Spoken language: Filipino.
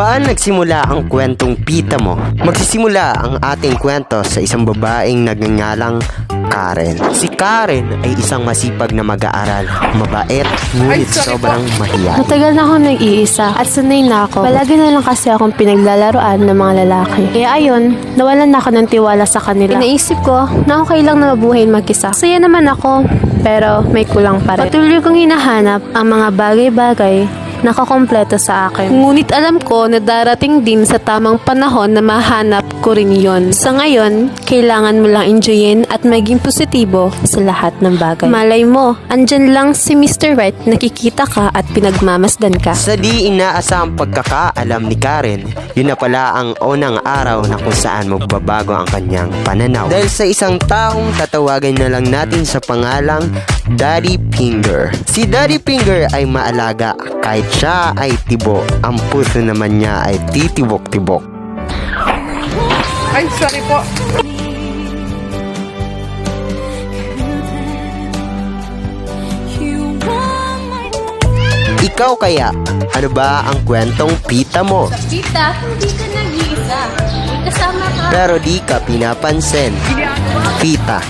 Paano nagsimula ang kwentong Pita Mo? Magsisimula ang ating kwento sa isang babaeng nagngangalang Karen. Si Karen ay isang masipag na mag-aaral, mabait, ngunit sobrang mahiyain. Matagal na akong nag-iisa at sanay na ako. Palagi na lang kasi akong pinaglalaroan ng mga lalaki. Kaya ayon, nawalan na ako ng tiwala sa kanila. Inaisip ko na okay lang na mabuhay mag-isa. Saya naman ako, pero may kulang pa rin. Patuloy kong hinahanap ang mga bagay-bagay nakakompleto sa akin. Ngunit alam ko na darating din sa tamang panahon na mahanap ko rin yon. Sa ngayon, kailangan mo lang enjoyin at maging positibo sa lahat ng bagay. Malay mo, andyan lang si Mr. Right, nakikita ka at pinagmamasdan ka. Sa di inaasahang pagkakaalam ni Karen, yun na pala ang unang araw na kung saan magbabago ang kanyang pananaw. Dahil sa isang taong tatawagan na lang natin sa pangalang Daddy Finger. Si Daddy Finger ay maalaga kahit siya ay tibo. Ang puso naman niya ay titibok-tibok. Ay, sorry po. Ikaw kaya, ano ba ang kwentong Pita Mo? Tita, hindi ka nag-iisa. May kasama ka. Pero di ka pinapansin. Pita.